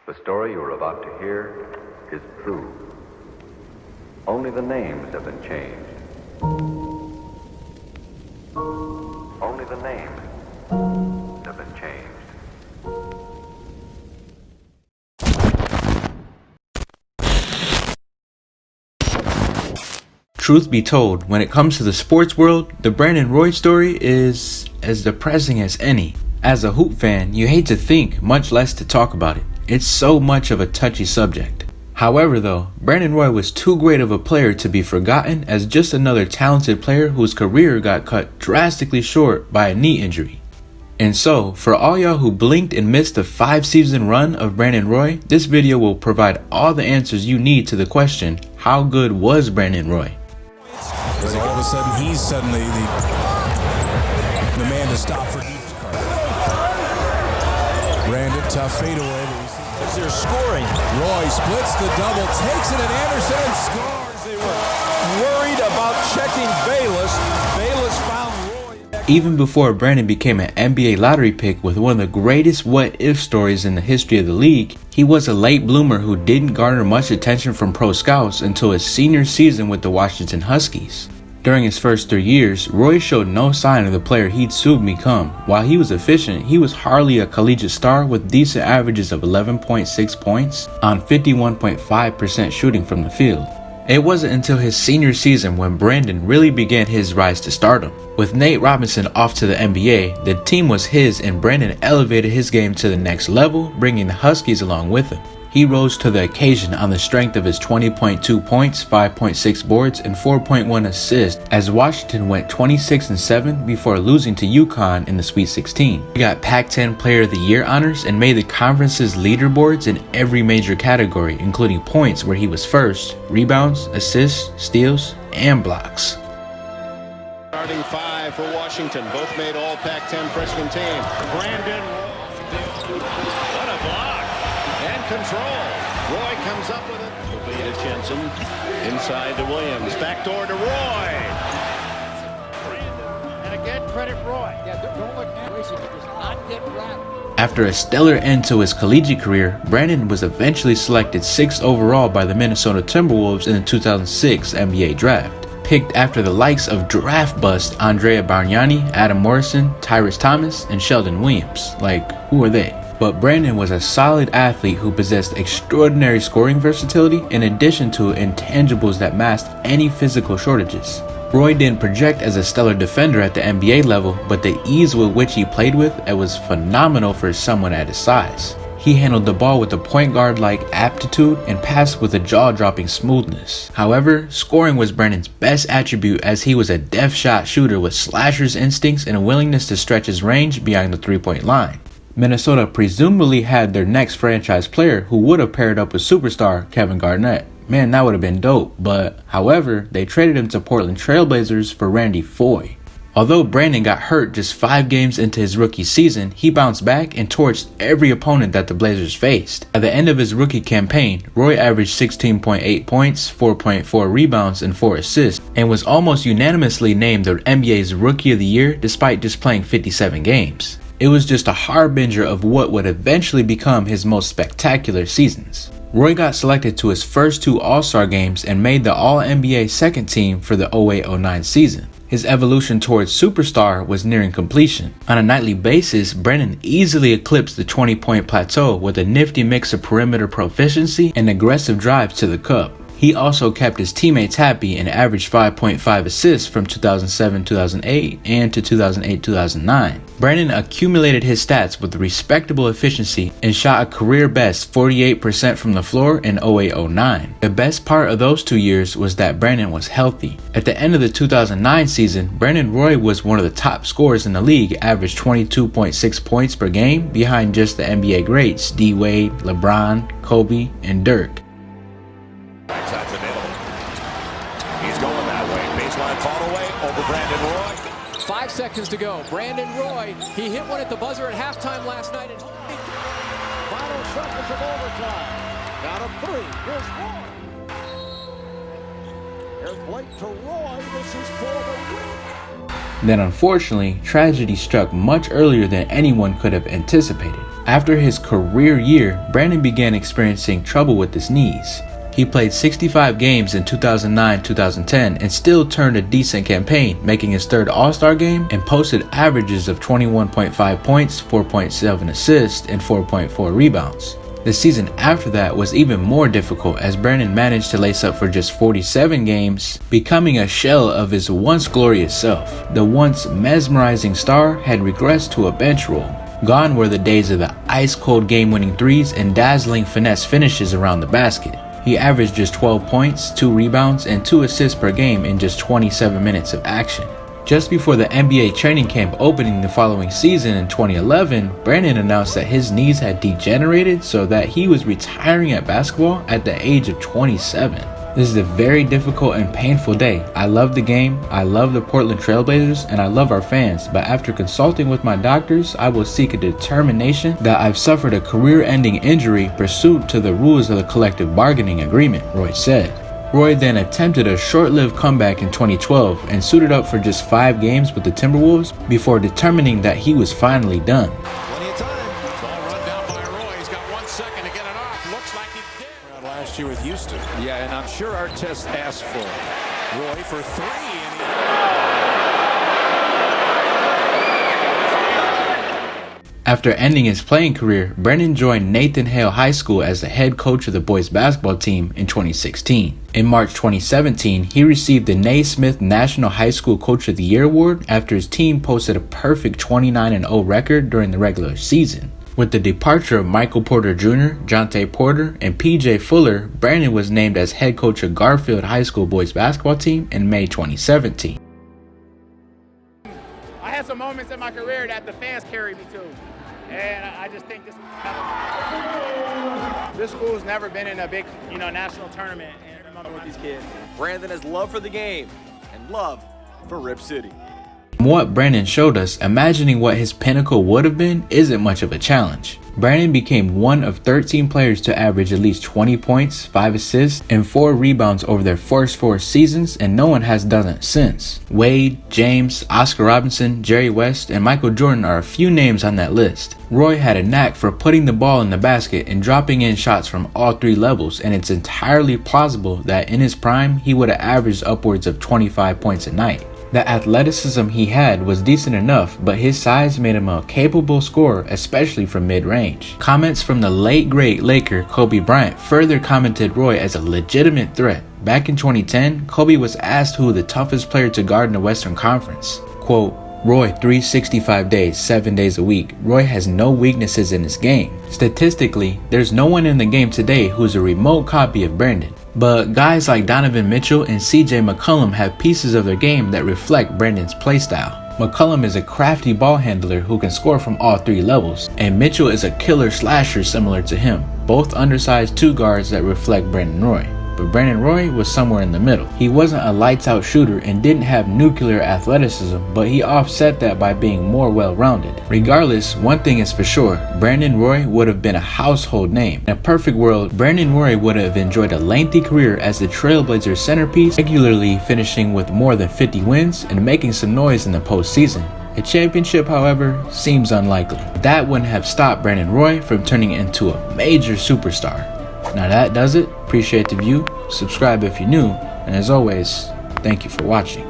The story you are about to hear is true. Only the names have been changed. Only the names have been changed. Truth be told, when it comes to the sports world, the Brandon Roy story is as depressing as any. As a Hoop fan, you hate to think, much less to talk about it. It's so much of a touchy subject. However though, Brandon Roy was too great of a player to be forgotten as just another talented player whose career got cut drastically short by a knee injury. And so, for all y'all who blinked and missed the 5-season run of Brandon Roy, this video will provide all the answers you need to the question, how good was Brandon Roy? Because all of a sudden, he's suddenly the man to stop for Brandon, tough fadeaway. As they're scoring, Roy splits the double, takes it, and Anderson scores. they were worried about checking Bayless. Bayless found Roy. Even before Brandon became an NBA lottery pick with one of the greatest what-if stories in the history of the league, he was a late bloomer who didn't garner much attention from pro scouts until his senior season with the Washington Huskies. During his first 3 years, Roy showed no sign of the player he'd soon become. While he was efficient, he was hardly a collegiate star with decent averages of 11.6 points on 51.5% shooting from the field. It wasn't until his senior season when Brandon really began his rise to stardom. With Nate Robinson off to the NBA, the team was his and Brandon elevated his game to the next level, bringing the Huskies along with him. He rose to the occasion on the strength of his 20.2 points, 5.6 boards, and 4.1 assists as Washington went 26-7 before losing to UConn in the Sweet 16. He got Pac-10 Player of the Year honors and made the conference's leaderboards in every major category, including points where he was first, rebounds, assists, steals, and blocks. Starting five for Washington, both made all Pac-10 freshman team. Brandon, what a block! And control. Roy comes up with it. Will be to Jensen. Inside to Williams. Backdoor to Roy. Brandon. And again, credit Roy. Yeah, don't look at racing. He does not get rattled. After a stellar end to his collegiate career, Brandon was eventually selected 6th overall by the Minnesota Timberwolves in the 2006 NBA Draft. Picked after the likes of draft bust Andrea Bargnani, Adam Morrison, Tyrese Thomas, and Sheldon Williams. Like, who are they? But Brandon was a solid athlete who possessed extraordinary scoring versatility in addition to intangibles that masked any physical shortages. Roy didn't project as a stellar defender at the NBA level, but the ease with which he played with it was phenomenal for someone at his size. He handled the ball with a point guard-like aptitude and passed with a jaw-dropping smoothness. However, scoring was Brandon's best attribute as he was a deft shot shooter with slasher's instincts and a willingness to stretch his range beyond the three-point line. Minnesota presumably had their next franchise player who would have paired up with superstar Kevin Garnett. Man, that would have been dope, but however, they traded him to Portland Trailblazers for Randy Foye. Although Brandon got hurt just 5 games into his rookie season, he bounced back and torched every opponent that the Blazers faced. At the end of his rookie campaign, Roy averaged 16.8 points, 4.4 rebounds, and 4 assists, and was almost unanimously named the NBA's Rookie of the Year despite just playing 57 games. It was just a harbinger of what would eventually become his most spectacular seasons. Roy got selected to his first 2 All-Star games and made the All-NBA second team for the 08-09 season. His evolution towards superstar was nearing completion. On a nightly basis, Brandon easily eclipsed the 20-point plateau with a nifty mix of perimeter proficiency and aggressive drives to the cup. He also kept his teammates happy and averaged 5.5 assists from 2007-2008 and to 2008-2009. Brandon accumulated his stats with respectable efficiency and shot a career best 48% from the floor in 08-09. The best part of those 2 years was that Brandon was healthy. At the end of the 2009 season, Brandon Roy was one of the top scorers in the league, averaged 22.6 points per game behind just the NBA greats D. Wade, LeBron, Kobe, and Dirk. Shots available. He's going that way. Baseline fall away over Brandon Roy. 5 seconds to go. Brandon Roy, he hit one at the buzzer at halftime last night. And Final seconds of overtime. Down to 3. Here's Roy. Here's Blake to Roy. This is for the win. Then unfortunately, tragedy struck much earlier than anyone could have anticipated. After his career year, Brandon began experiencing trouble with his knees. He played 65 games in 2009-2010 and still turned a decent campaign, making his third All-Star game and posted averages of 21.5 points, 4.7 assists, and 4.4 rebounds. The season after that was even more difficult as Brandon managed to lace up for just 47 games, becoming a shell of his once glorious self. The once mesmerizing star had regressed to a bench role. Gone were the days of the ice-cold game-winning threes and dazzling finesse finishes around the basket. He averaged just 12 points, 2 rebounds, and 2 assists per game in just 27 minutes of action. Just before the NBA training camp opening the following season in 2011, Brandon announced that his knees had degenerated so that he was retiring at basketball at the age of 27. This is a very difficult and painful day. I love the game, I love the Portland Trailblazers, and I love our fans, but after consulting with my doctors, I will seek a determination that I've suffered a career-ending injury pursuant to the rules of the collective bargaining agreement, Roy said. Roy then attempted a short-lived comeback in 2012 and suited up for just 5 games with the Timberwolves before determining that he was finally done. Plenty of time. Ball run down by Roy. He's got 1 second to get it off. Looks like he did. Last year with Houston. Yeah, and I'm sure Artest asked for Roy for 3. After ending his playing career, Brandon joined Nathan Hale High School as the head coach of the boys basketball team in 2016. In March 2017, he received the Naismith National High School Coach of the Year award after his team posted a perfect 29-0 record during the regular season. With the departure of Michael Porter Jr., Jonte Porter, and PJ Fuller, Brandon was named as head coach of Garfield High School boys basketball team in May 2017. I had some moments in my career that the fans carried me to. And I just think this school's never been in a big, national tournament with these kids. Brandon has love for the game and love for Rip City. From what Brandon showed us, imagining what his pinnacle would have been isn't much of a challenge. Brandon became one of 13 players to average at least 20 points, 5 assists, and 4 rebounds over their first 4 seasons, and no one has done it since. Wade, James, Oscar Robinson, Jerry West, and Michael Jordan are a few names on that list. Roy had a knack for putting the ball in the basket and dropping in shots from all 3 levels, and it's entirely plausible that in his prime, he would have averaged upwards of 25 points a night. The athleticism he had was decent enough, but his size made him a capable scorer, especially from mid-range. Comments from the late great Laker Kobe Bryant further commented Roy as a legitimate threat. Back in 2010, Kobe was asked who the toughest player to guard in the Western Conference. Quote, Roy 365 days, 7 days a week. Roy has no weaknesses in his game. Statistically, there's no one in the game today who's a remote copy of Brandon. But guys like Donovan Mitchell and CJ McCollum have pieces of their game that reflect Brandon's playstyle. McCollum is a crafty ball handler who can score from all 3 levels, and Mitchell is a killer slasher similar to him, both undersized 2 guards that reflect Brandon Roy. But Brandon Roy was somewhere in the middle. He wasn't a lights-out shooter and didn't have nuclear athleticism, but he offset that by being more well-rounded. Regardless, one thing is for sure, Brandon Roy would have been a household name. In a perfect world, Brandon Roy would have enjoyed a lengthy career as the Trailblazers centerpiece, regularly finishing with more than 50 wins and making some noise in the postseason. A championship, however, seems unlikely. That wouldn't have stopped Brandon Roy from turning into a major superstar. Now that does it. Appreciate the view. Subscribe if you're new. And as always, thank you for watching.